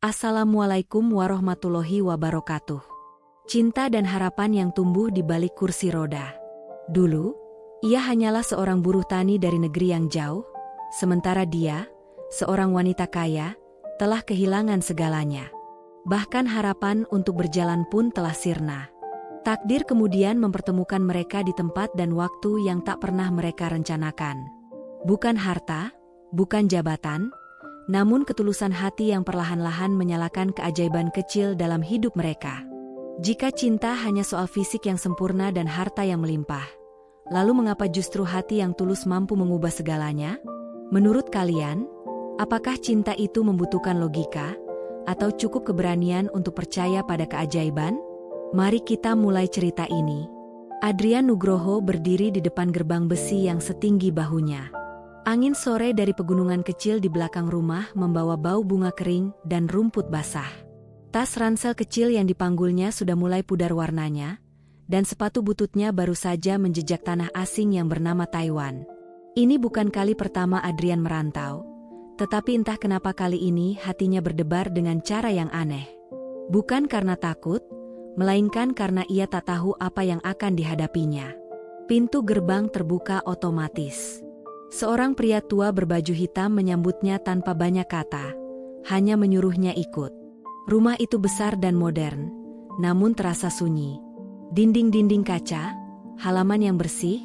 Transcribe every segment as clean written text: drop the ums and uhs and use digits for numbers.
Assalamualaikum warahmatullahi wabarakatuh. Cinta dan harapan yang tumbuh di balik kursi roda. Dulu, ia hanyalah seorang buruh tani dari negeri yang jauh, sementara dia, seorang wanita kaya, telah kehilangan segalanya. Bahkan harapan untuk berjalan pun telah sirna. Takdir kemudian mempertemukan mereka di tempat dan waktu yang tak pernah mereka rencanakan. Bukan harta, bukan jabatan, namun ketulusan hati yang perlahan-lahan menyalakan keajaiban kecil dalam hidup mereka. Jika cinta hanya soal fisik yang sempurna dan harta yang melimpah, lalu mengapa justru hati yang tulus mampu mengubah segalanya? Menurut kalian, apakah cinta itu membutuhkan logika, atau cukup keberanian untuk percaya pada keajaiban? Mari kita mulai cerita ini. Adrian Nugroho berdiri di depan gerbang besi yang setinggi bahunya. Angin sore dari pegunungan kecil di belakang rumah membawa bau bunga kering dan rumput basah. Tas ransel kecil yang dipanggulnya sudah mulai pudar warnanya, dan sepatu bututnya baru saja menjejak tanah asing yang bernama Taiwan. Ini bukan kali pertama Adrian merantau, tetapi entah kenapa kali ini hatinya berdebar dengan cara yang aneh. Bukan karena takut, melainkan karena ia tak tahu apa yang akan dihadapinya. Pintu gerbang terbuka otomatis. Seorang pria tua berbaju hitam menyambutnya tanpa banyak kata, hanya menyuruhnya ikut. Rumah itu besar dan modern, namun terasa sunyi. Dinding-dinding kaca, halaman yang bersih,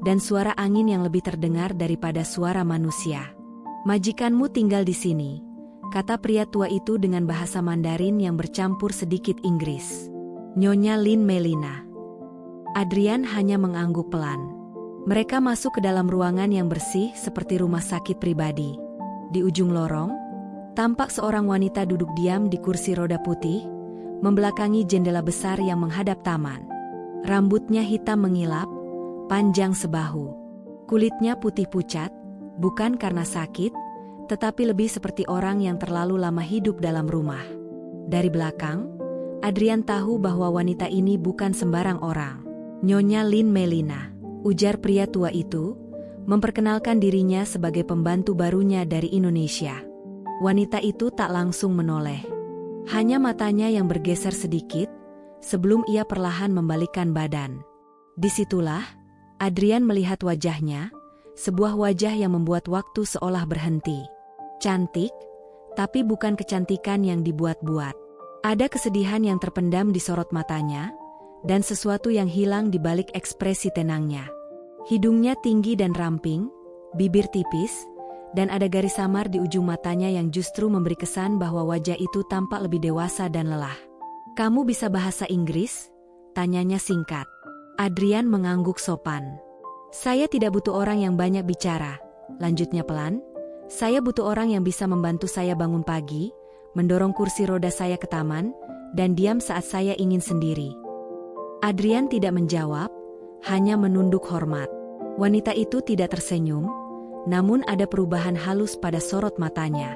dan suara angin yang lebih terdengar daripada suara manusia. "Majikanmu tinggal di sini," kata pria tua itu dengan bahasa Mandarin yang bercampur sedikit Inggris. "Nyonya Lin Melina." Adrian hanya mengangguk pelan. Mereka masuk ke dalam ruangan yang bersih seperti rumah sakit pribadi. Di ujung lorong, tampak seorang wanita duduk diam di kursi roda putih, membelakangi jendela besar yang menghadap taman. Rambutnya hitam mengilap, panjang sebahu. Kulitnya putih pucat, bukan karena sakit, tetapi lebih seperti orang yang terlalu lama hidup dalam rumah. Dari belakang, Adrian tahu bahwa wanita ini bukan sembarang orang. "Nyonya Lin Melina," ujar pria tua itu, memperkenalkan dirinya sebagai pembantu barunya dari Indonesia. Wanita itu tak langsung menoleh. Hanya matanya yang bergeser sedikit, sebelum ia perlahan membalikkan badan. Disitulah, Adrian melihat wajahnya, sebuah wajah yang membuat waktu seolah berhenti. Cantik, tapi bukan kecantikan yang dibuat-buat. Ada kesedihan yang terpendam di sorot matanya, dan sesuatu yang hilang di balik ekspresi tenangnya. Hidungnya tinggi dan ramping, bibir tipis, dan ada garis samar di ujung matanya yang justru memberi kesan bahwa wajah itu tampak lebih dewasa dan lelah. "Kamu bisa bahasa Inggris?" tanyanya singkat. Adrian mengangguk sopan. "Saya tidak butuh orang yang banyak bicara," lanjutnya pelan. "Saya butuh orang yang bisa membantu saya bangun pagi, mendorong kursi roda saya ke taman, dan diam saat saya ingin sendiri." Adrian tidak menjawab, hanya menunduk hormat. Wanita itu tidak tersenyum, namun ada perubahan halus pada sorot matanya.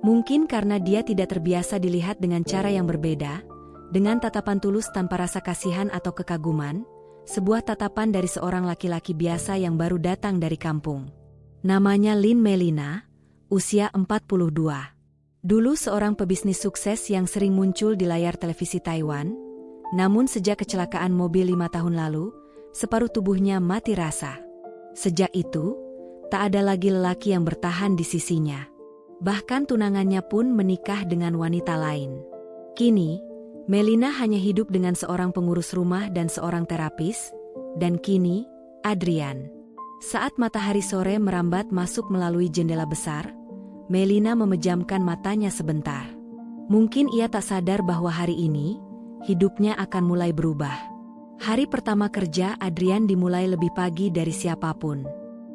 Mungkin karena dia tidak terbiasa dilihat dengan cara yang berbeda, dengan tatapan tulus tanpa rasa kasihan atau kekaguman, sebuah tatapan dari seorang laki-laki biasa yang baru datang dari kampung. Namanya Lin Melina, usia 42. Dulu seorang pebisnis sukses yang sering muncul di layar televisi Taiwan. Namun sejak kecelakaan mobil 5 tahun lalu, separuh tubuhnya mati rasa. Sejak itu, tak ada lagi lelaki yang bertahan di sisinya. Bahkan tunangannya pun menikah dengan wanita lain. Kini, Melina hanya hidup dengan seorang pengurus rumah dan seorang terapis, dan kini, Adrian. Saat matahari sore merambat masuk melalui jendela besar, Melina memejamkan matanya sebentar. Mungkin ia tak sadar bahwa hari ini, hidupnya akan mulai berubah. Hari pertama kerja Adrian dimulai lebih pagi dari siapapun.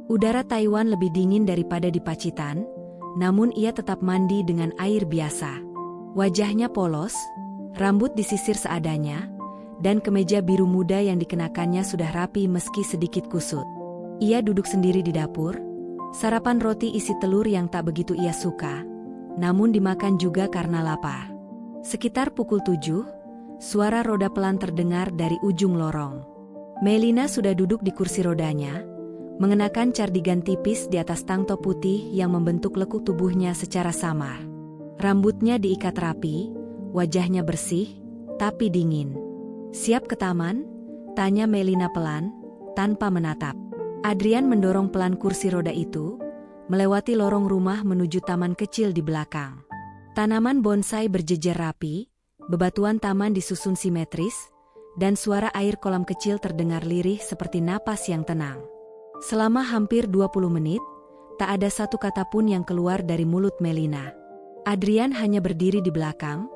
Udara Taiwan lebih dingin daripada di Pacitan, namun ia tetap mandi dengan air biasa. Wajahnya polos, rambut disisir seadanya, dan kemeja biru muda yang dikenakannya sudah rapi meski sedikit kusut. Ia duduk sendiri di dapur, sarapan roti isi telur yang tak begitu ia suka, namun dimakan juga karena lapar. Sekitar pukul 7, suara roda pelan terdengar dari ujung lorong. Melina sudah duduk di kursi rodanya, mengenakan cardigan tipis di atas tank top putih yang membentuk lekuk tubuhnya secara samar. Rambutnya diikat rapi, wajahnya bersih, tapi dingin. "Siap ke taman?" tanya Melina pelan, tanpa menatap. Adrian mendorong pelan kursi roda itu, melewati lorong rumah menuju taman kecil di belakang. Tanaman bonsai berjejer rapi, bebatuan taman disusun simetris, dan suara air kolam kecil terdengar lirih seperti napas yang tenang. Selama hampir 20 menit, tak ada satu kata pun yang keluar dari mulut Melina. Adrian hanya berdiri di belakang,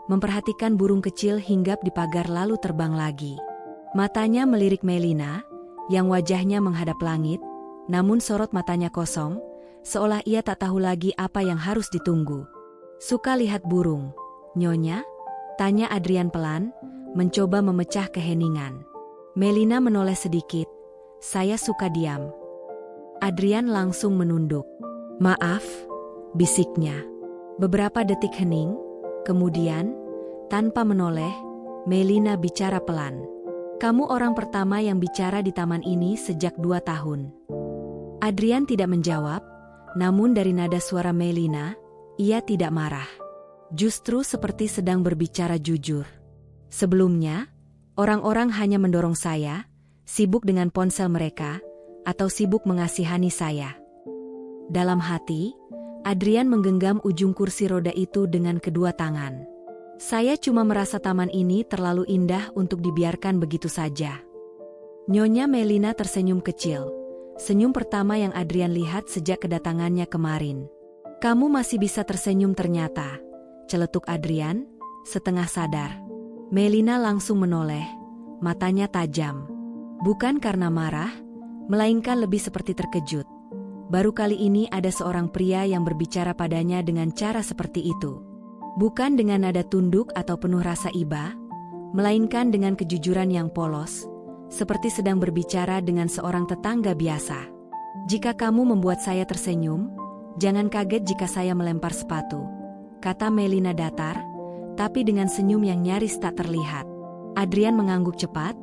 memperhatikan burung kecil hinggap di pagar lalu terbang lagi. Matanya melirik Melina, yang wajahnya menghadap langit, namun sorot matanya kosong, seolah ia tak tahu lagi apa yang harus ditunggu. "Suka lihat burung, Nyonya?" tanya Adrian pelan, mencoba memecah keheningan. Melina menoleh sedikit. "Saya suka diam." Adrian langsung menunduk. "Maaf," bisiknya. Beberapa detik hening, kemudian, tanpa menoleh, Melina bicara pelan. "Kamu orang pertama yang bicara di taman ini sejak 2 tahun. Adrian tidak menjawab, namun dari nada suara Melina, ia tidak marah. Justru seperti sedang berbicara jujur. "Sebelumnya, orang-orang hanya mendorong saya, sibuk dengan ponsel mereka, atau sibuk mengasihani saya." Dalam hati, Adrian menggenggam ujung kursi roda itu dengan kedua tangan. "Saya cuma merasa taman ini terlalu indah untuk dibiarkan begitu saja." Nyonya Melina tersenyum kecil, senyum pertama yang Adrian lihat sejak kedatangannya kemarin. "Kamu masih bisa tersenyum ternyata," celetuk Adrian, setengah sadar. Melina langsung menoleh, matanya tajam. Bukan karena marah, melainkan lebih seperti terkejut. Baru kali ini ada seorang pria yang berbicara padanya dengan cara seperti itu. Bukan dengan nada tunduk atau penuh rasa iba, melainkan dengan kejujuran yang polos, seperti sedang berbicara dengan seorang tetangga biasa. "Jika kamu membuat saya tersenyum, jangan kaget jika saya melempar sepatu," kata Melina datar, tapi dengan senyum yang nyaris tak terlihat. Adrian mengangguk cepat,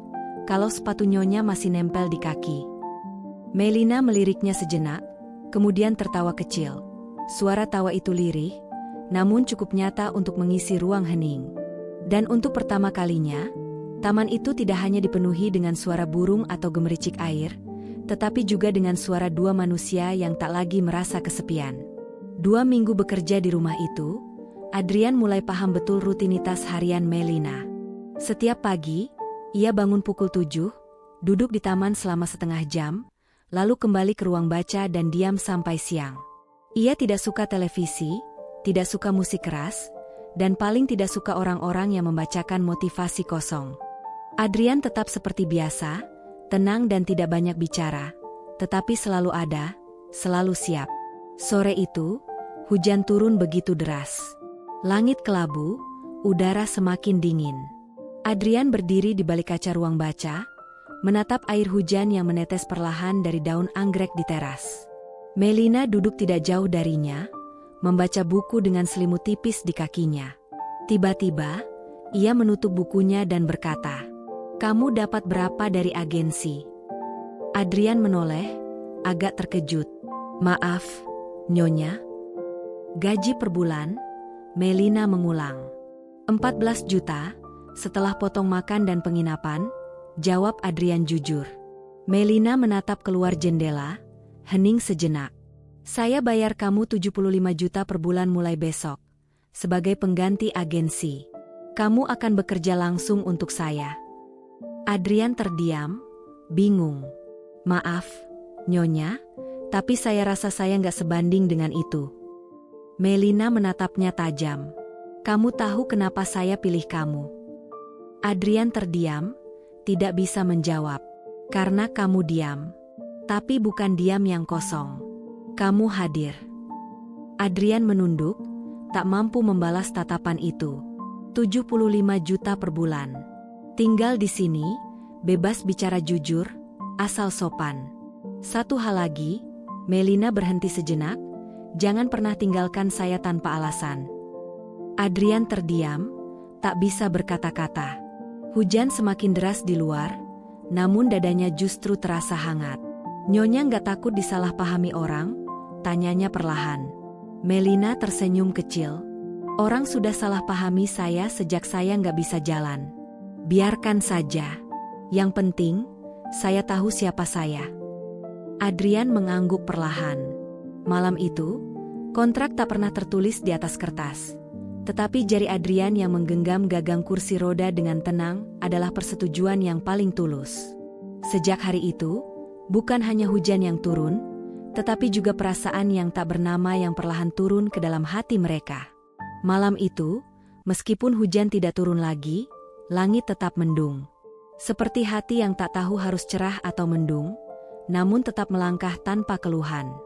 kalau sepatu Nyonya masih nempel di kaki. Melina meliriknya sejenak, kemudian tertawa kecil. Suara tawa itu lirih, namun cukup nyata untuk mengisi ruang hening. Dan untuk pertama kalinya, taman itu tidak hanya dipenuhi dengan suara burung atau gemericik air, tetapi juga dengan suara dua manusia yang tak lagi merasa kesepian. 2 minggu bekerja di rumah itu, Adrian mulai paham betul rutinitas harian Melina. Setiap pagi, ia bangun pukul 7, duduk di taman selama setengah jam, lalu kembali ke ruang baca dan diam sampai siang. Ia tidak suka televisi, tidak suka musik keras, dan paling tidak suka orang-orang yang membacakan motivasi kosong. Adrian tetap seperti biasa, tenang dan tidak banyak bicara, tetapi selalu ada, selalu siap. Sore itu, hujan turun begitu deras. Langit kelabu, udara semakin dingin. Adrian berdiri di balik kaca ruang baca, menatap air hujan yang menetes perlahan dari daun anggrek di teras. Melina duduk tidak jauh darinya, membaca buku dengan selimut tipis di kakinya. Tiba-tiba, ia menutup bukunya dan berkata, "Kamu dapat berapa dari agensi?" Adrian menoleh, agak terkejut. "Maaf, Nyonya." "Gaji per bulan?" Melina mengulang. 14 juta, setelah potong makan dan penginapan, jawab Adrian jujur. Melina menatap keluar jendela, hening sejenak. "Saya bayar kamu 75 juta per bulan mulai besok, sebagai pengganti agensi. Kamu akan bekerja langsung untuk saya." Adrian terdiam, bingung. "Maaf, Nyonya, tapi saya rasa saya nggak sebanding dengan itu." Melina menatapnya tajam. "Kamu tahu kenapa saya pilih kamu?" Adrian terdiam, tidak bisa menjawab. "Karena kamu diam. Tapi bukan diam yang kosong. Kamu hadir." Adrian menunduk, tak mampu membalas tatapan itu. 75 juta per bulan. Tinggal di sini, bebas bicara jujur, asal sopan. Satu hal lagi, Melina berhenti sejenak, "Jangan pernah tinggalkan saya tanpa alasan." Adrian terdiam, tak bisa berkata-kata. Hujan semakin deras di luar, namun dadanya justru terasa hangat. "Nyonya nggak takut disalahpahami orang?" tanyanya perlahan. Melina tersenyum kecil. Orang sudah salah pahami saya sejak saya nggak bisa jalan. Biarkan saja. Yang penting, saya tahu siapa saya. Adrian mengangguk perlahan. Malam itu, kontrak tak pernah tertulis di atas kertas. Tetapi jari Adrian yang menggenggam gagang kursi roda dengan tenang adalah persetujuan yang paling tulus. Sejak hari itu, bukan hanya hujan yang turun, tetapi juga perasaan yang tak bernama yang perlahan turun ke dalam hati mereka. Malam itu, meskipun hujan tidak turun lagi, langit tetap mendung. Seperti hati yang tak tahu harus cerah atau mendung, namun tetap melangkah tanpa keluhan.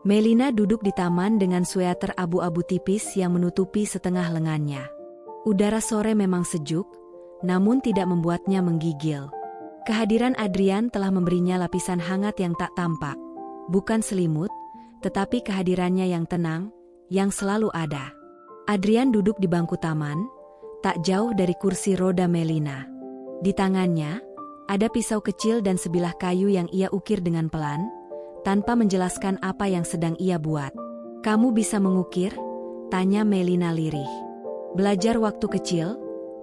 Melina duduk di taman dengan sweater abu-abu tipis yang menutupi setengah lengannya. Udara sore memang sejuk, namun tidak membuatnya menggigil. Kehadiran Adrian telah memberinya lapisan hangat yang tak tampak. Bukan selimut, tetapi kehadirannya yang tenang, yang selalu ada. Adrian duduk di bangku taman, tak jauh dari kursi roda Melina. Di tangannya, ada pisau kecil dan sebilah kayu yang ia ukir dengan pelan, tanpa menjelaskan apa yang sedang ia buat. "Kamu bisa mengukir?" tanya Melina lirih. "Belajar waktu kecil,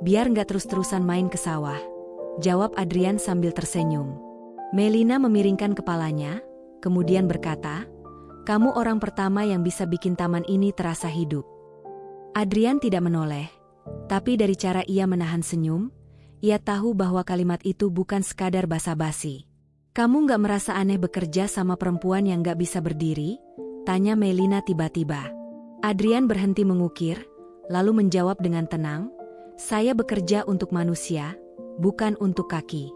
biar nggak terus-terusan main ke sawah," jawab Adrian sambil tersenyum. Melina memiringkan kepalanya, kemudian berkata, "Kamu orang pertama yang bisa bikin taman ini terasa hidup." Adrian tidak menoleh, tapi dari cara ia menahan senyum, ia tahu bahwa kalimat itu bukan sekadar basa-basi. "Kamu nggak merasa aneh bekerja sama perempuan yang nggak bisa berdiri?" tanya Melina tiba-tiba. Adrian berhenti mengukir, lalu menjawab dengan tenang, "Saya bekerja untuk manusia, bukan untuk kaki."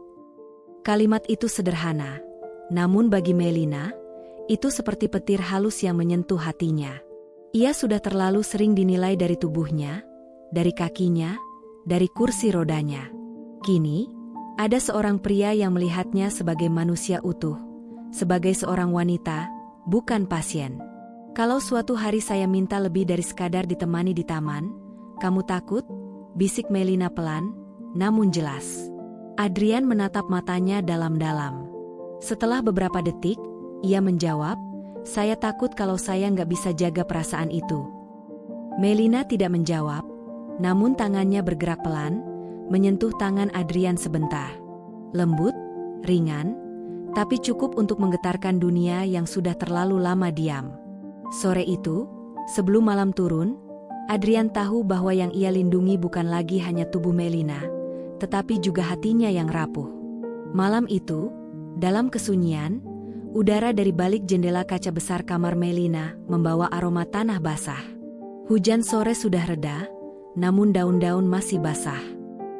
Kalimat itu sederhana, namun bagi Melina, itu seperti petir halus yang menyentuh hatinya. Ia sudah terlalu sering dinilai dari tubuhnya, dari kakinya, dari kursi rodanya. Kini, ada seorang pria yang melihatnya sebagai manusia utuh, sebagai seorang wanita, bukan pasien. "Kalau suatu hari saya minta lebih dari sekadar ditemani di taman, kamu takut?" bisik Melina pelan, namun jelas. Adrian menatap matanya dalam-dalam. Setelah beberapa detik, ia menjawab, "Saya takut kalau saya nggak bisa jaga perasaan itu." Melina tidak menjawab, namun tangannya bergerak pelan, menyentuh tangan Adrian sebentar. Lembut, ringan, tapi cukup untuk menggetarkan dunia yang sudah terlalu lama diam. Sore itu, sebelum malam turun, Adrian tahu bahwa yang ia lindungi bukan lagi hanya tubuh Melina, tetapi juga hatinya yang rapuh. Malam itu, dalam kesunyian, udara dari balik jendela kaca besar kamar Melina membawa aroma tanah basah. Hujan sore sudah reda, namun daun-daun masih basah.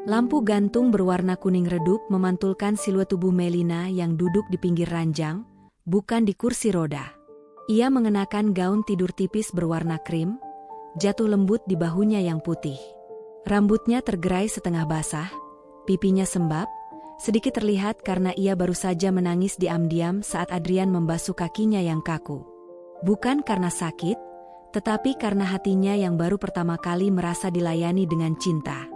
Lampu gantung berwarna kuning redup memantulkan siluet tubuh Melina yang duduk di pinggir ranjang, bukan di kursi roda. Ia mengenakan gaun tidur tipis berwarna krim, jatuh lembut di bahunya yang putih. Rambutnya tergerai setengah basah, pipinya sembab, sedikit terlihat karena ia baru saja menangis diam-diam saat Adrian membasuh kakinya yang kaku. Bukan karena sakit, tetapi karena hatinya yang baru pertama kali merasa dilayani dengan cinta.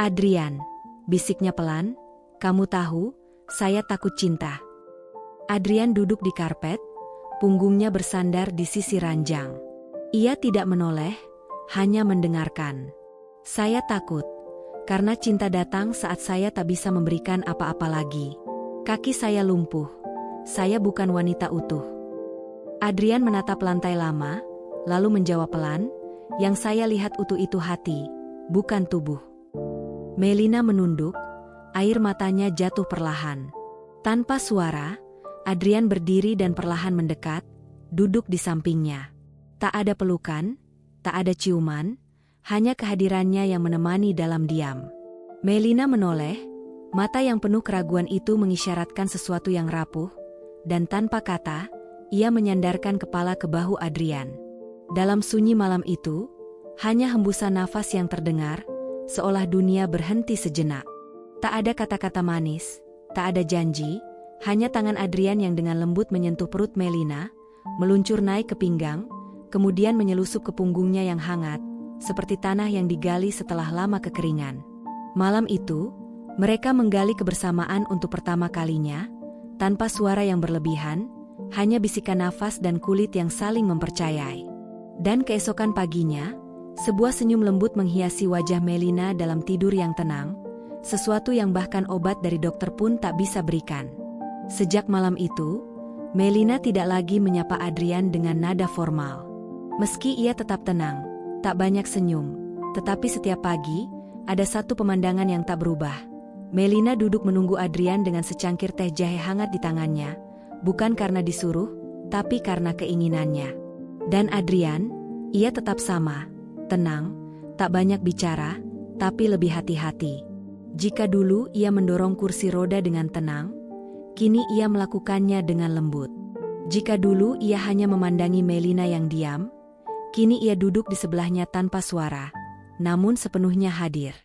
"Adrian," bisiknya pelan, "kamu tahu, saya takut cinta." Adrian duduk di karpet, punggungnya bersandar di sisi ranjang. Ia tidak menoleh, hanya mendengarkan. "Saya takut. Karena cinta datang saat saya tak bisa memberikan apa-apa lagi. Kaki saya lumpuh. Saya bukan wanita utuh." Adrian menatap lantai lama, lalu menjawab pelan, "Yang saya lihat utuh itu hati, bukan tubuh." Melina menunduk, air matanya jatuh perlahan. Tanpa suara, Adrian berdiri dan perlahan mendekat, duduk di sampingnya. Tak ada pelukan, tak ada ciuman, hanya kehadirannya yang menemani dalam diam. Melina menoleh, mata yang penuh keraguan itu mengisyaratkan sesuatu yang rapuh, dan tanpa kata, ia menyandarkan kepala ke bahu Adrian. Dalam sunyi malam itu, hanya hembusan nafas yang terdengar, seolah dunia berhenti sejenak. Tak ada kata-kata manis, tak ada janji, hanya tangan Adrian yang dengan lembut menyentuh perut Melina, meluncur naik ke pinggang, kemudian menyelusup ke punggungnya yang hangat, seperti tanah yang digali setelah lama kekeringan. Malam itu, mereka menggali kebersamaan untuk pertama kalinya, tanpa suara yang berlebihan, hanya bisikan nafas dan kulit yang saling mempercayai. Dan keesokan paginya, Sebuah senyum lembut menghiasi wajah Melina dalam tidur yang tenang, sesuatu yang bahkan obat dari dokter pun tak bisa berikan. Sejak malam itu, Melina tidak lagi menyapa Adrian dengan nada formal. Meski ia tetap tenang, tak banyak senyum, tetapi setiap pagi, ada satu pemandangan yang tak berubah. Melina duduk menunggu Adrian dengan secangkir teh jahe hangat di tangannya, bukan karena disuruh, tapi karena keinginannya. Dan Adrian, ia tetap sama, tenang, tak banyak bicara, tapi lebih hati-hati. Jika dulu ia mendorong kursi roda dengan tenang, kini ia melakukannya dengan lembut. Jika dulu ia hanya memandangi Melina yang diam, kini ia duduk di sebelahnya tanpa suara, namun sepenuhnya hadir.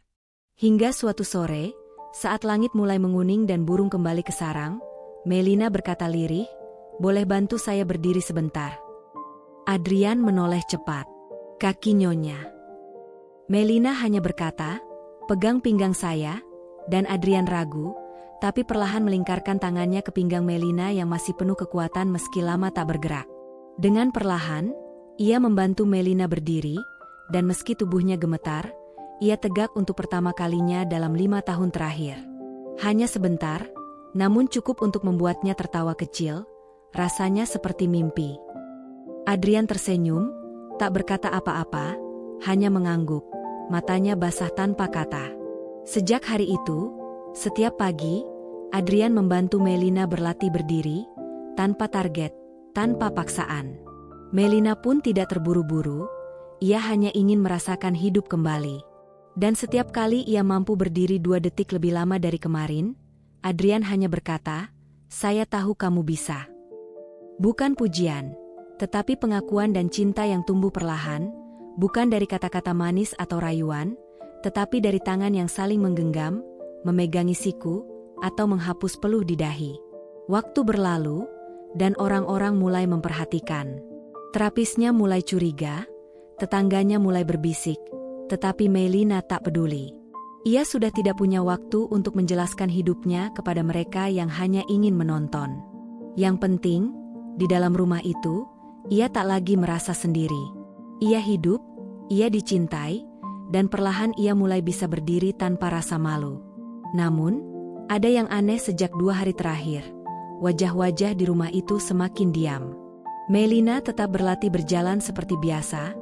Hingga suatu sore, saat langit mulai menguning dan burung kembali ke sarang, Melina berkata lirih, "Boleh bantu saya berdiri sebentar?" Adrian menoleh cepat. "Kaki nyonya." Melina hanya berkata, "Pegang pinggang saya," dan Adrian ragu, tapi perlahan melingkarkan tangannya ke pinggang Melina yang masih penuh kekuatan meski lama tak bergerak. Dengan perlahan, ia membantu Melina berdiri, dan meski tubuhnya gemetar, ia tegak untuk pertama kalinya dalam 5 tahun terakhir. Hanya sebentar, namun cukup untuk membuatnya tertawa kecil, rasanya seperti mimpi. Adrian tersenyum, tak berkata apa-apa, hanya mengangguk, matanya basah tanpa kata. Sejak hari itu, setiap pagi, Adrian membantu Melina berlatih berdiri, tanpa target, tanpa paksaan. Melina pun tidak terburu-buru, ia hanya ingin merasakan hidup kembali. Dan setiap kali ia mampu berdiri 2 detik lebih lama dari kemarin, Adrian hanya berkata, "Saya tahu kamu bisa." Bukan pujian, tetapi pengakuan dan cinta yang tumbuh perlahan, bukan dari kata-kata manis atau rayuan, tetapi dari tangan yang saling menggenggam, memegangi siku, atau menghapus peluh di dahi. Waktu berlalu, dan orang-orang mulai memperhatikan. Terapisnya mulai curiga, tetangganya mulai berbisik, tetapi Melina tak peduli. Ia sudah tidak punya waktu untuk menjelaskan hidupnya kepada mereka yang hanya ingin menonton. Yang penting, di dalam rumah itu, ia tak lagi merasa sendiri. Ia hidup, ia dicintai, dan perlahan ia mulai bisa berdiri tanpa rasa malu. Namun, ada yang aneh sejak 2 hari terakhir. Wajah-wajah di rumah itu semakin diam. Melina tetap berlatih berjalan seperti biasa,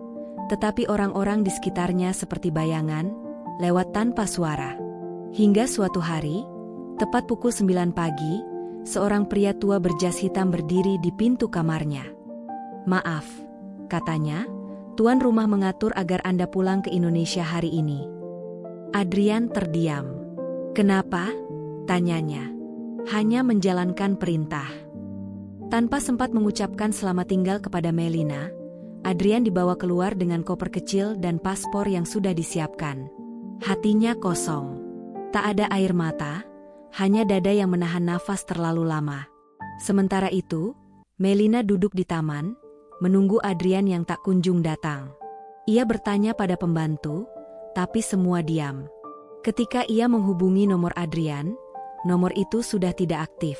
tetapi orang-orang di sekitarnya seperti bayangan, lewat tanpa suara. Hingga suatu hari, tepat pukul 9 pagi, seorang pria tua berjas hitam berdiri di pintu kamarnya. "Maaf," katanya, "Tuan rumah mengatur agar Anda pulang ke Indonesia hari ini." Adrian terdiam. "Kenapa?" tanyanya. "Hanya menjalankan perintah." Tanpa sempat mengucapkan selamat tinggal kepada Melina, Adrian dibawa keluar dengan koper kecil dan paspor yang sudah disiapkan. Hatinya kosong. Tak ada air mata, hanya dada yang menahan nafas terlalu lama. Sementara itu, Melina duduk di taman, menunggu Adrian yang tak kunjung datang. Ia bertanya pada pembantu, tapi semua diam. Ketika ia menghubungi nomor Adrian, nomor itu sudah tidak aktif.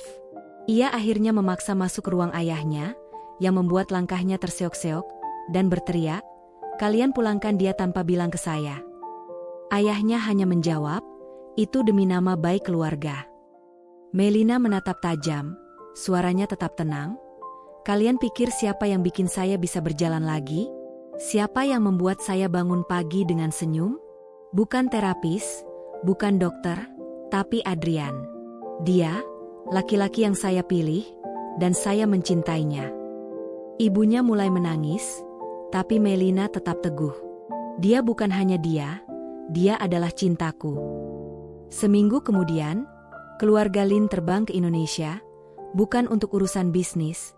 Ia akhirnya memaksa masuk ke ruang ayahnya, yang membuat langkahnya terseok-seok, dan berteriak, "Kalian pulangkan dia tanpa bilang ke saya." Ayahnya hanya menjawab, "Itu demi nama baik keluarga." Melina menatap tajam, suaranya tetap tenang. "Kalian pikir siapa yang bikin saya bisa berjalan lagi? Siapa yang membuat saya bangun pagi dengan senyum? Bukan terapis, bukan dokter, tapi Adrian. Dia, laki-laki yang saya pilih, dan saya mencintainya." Ibunya mulai menangis, tapi Melina tetap teguh. "Dia bukan hanya dia adalah cintaku." Seminggu kemudian, keluarga Lin terbang ke Indonesia, bukan untuk urusan bisnis,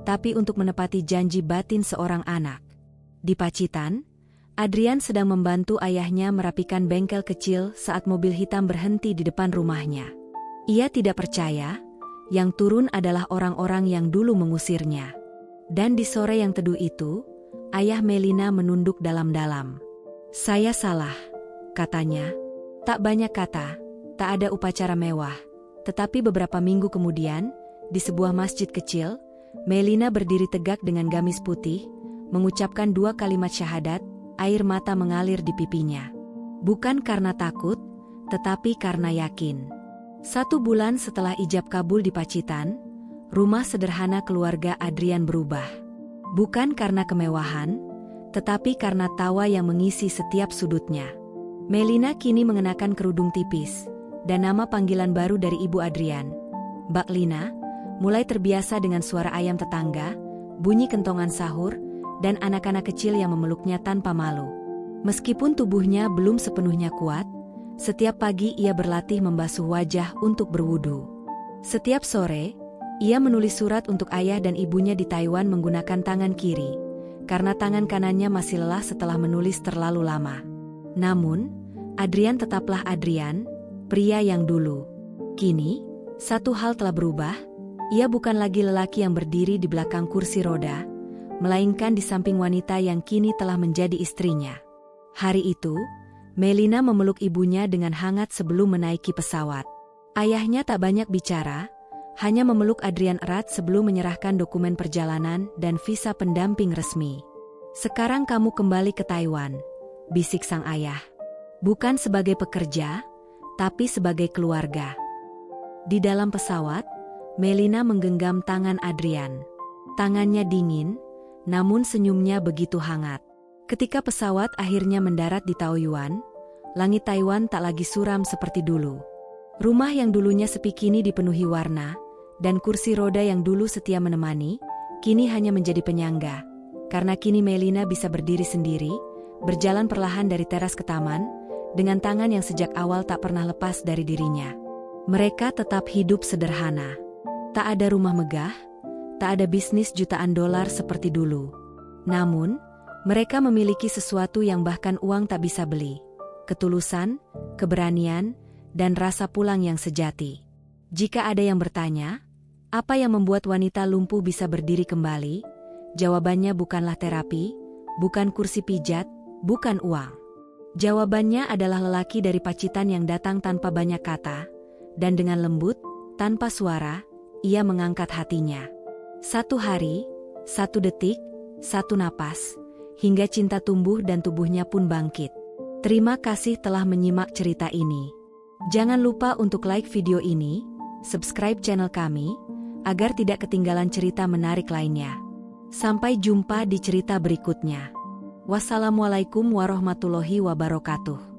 tapi untuk menepati janji batin seorang anak. Di Pacitan, Adrian sedang membantu ayahnya merapikan bengkel kecil saat mobil hitam berhenti di depan rumahnya. Ia tidak percaya, yang turun adalah orang-orang yang dulu mengusirnya. Dan di sore yang teduh itu, ayah Melina menunduk dalam-dalam. "Saya salah," katanya. Tak banyak kata, tak ada upacara mewah. Tetapi beberapa minggu kemudian, di sebuah masjid kecil, Melina berdiri tegak dengan gamis putih, mengucapkan 2 kalimat syahadat, air mata mengalir di pipinya. Bukan karena takut, tetapi karena yakin. 1 bulan setelah ijab kabul di Pacitan, rumah sederhana keluarga Adrian berubah. Bukan karena kemewahan, tetapi karena tawa yang mengisi setiap sudutnya. Melina kini mengenakan kerudung tipis, dan nama panggilan baru dari ibu Adrian, Mbak Lina, mulai terbiasa dengan suara ayam tetangga, bunyi kentongan sahur, dan anak-anak kecil yang memeluknya tanpa malu. Meskipun tubuhnya belum sepenuhnya kuat, setiap pagi ia berlatih membasuh wajah untuk berwudu. Setiap sore, ia menulis surat untuk ayah dan ibunya di Taiwan menggunakan tangan kiri, karena tangan kanannya masih lelah setelah menulis terlalu lama. Namun, Adrian tetaplah Adrian, pria yang dulu. Kini, satu hal telah berubah, ia bukan lagi lelaki yang berdiri di belakang kursi roda, melainkan di samping wanita yang kini telah menjadi istrinya. Hari itu, Melina memeluk ibunya dengan hangat sebelum menaiki pesawat. Ayahnya tak banyak bicara, hanya memeluk Adrian erat sebelum menyerahkan dokumen perjalanan dan visa pendamping resmi. "Sekarang kamu kembali ke Taiwan," bisik sang ayah. "Bukan sebagai pekerja, tapi sebagai keluarga." Di dalam pesawat, Melina menggenggam tangan Adrian. Tangannya dingin, namun senyumnya begitu hangat. Ketika pesawat akhirnya mendarat di Taoyuan, langit Taiwan tak lagi suram seperti dulu. Rumah yang dulunya sepi kini dipenuhi warna, dan kursi roda yang dulu setia menemani, kini hanya menjadi penyangga. Karena kini Melina bisa berdiri sendiri, berjalan perlahan dari teras ke taman, dengan tangan yang sejak awal tak pernah lepas dari dirinya. Mereka tetap hidup sederhana. Tak ada rumah megah, tak ada bisnis jutaan dolar seperti dulu. Namun, mereka memiliki sesuatu yang bahkan uang tak bisa beli. Ketulusan, keberanian, dan rasa pulang yang sejati. Jika ada yang bertanya, apa yang membuat wanita lumpuh bisa berdiri kembali? Jawabannya bukanlah terapi, bukan kursi pijat, bukan uang. Jawabannya adalah lelaki dari Pacitan yang datang tanpa banyak kata, dan dengan lembut, tanpa suara, ia mengangkat hatinya. 1 hari, 1 detik, 1 napas, hingga cinta tumbuh dan tubuhnya pun bangkit. Terima kasih telah menyimak cerita ini. Jangan lupa untuk like video ini, subscribe channel kami, agar tidak ketinggalan cerita menarik lainnya. Sampai jumpa di cerita berikutnya. Wassalamualaikum warahmatullahi wabarakatuh.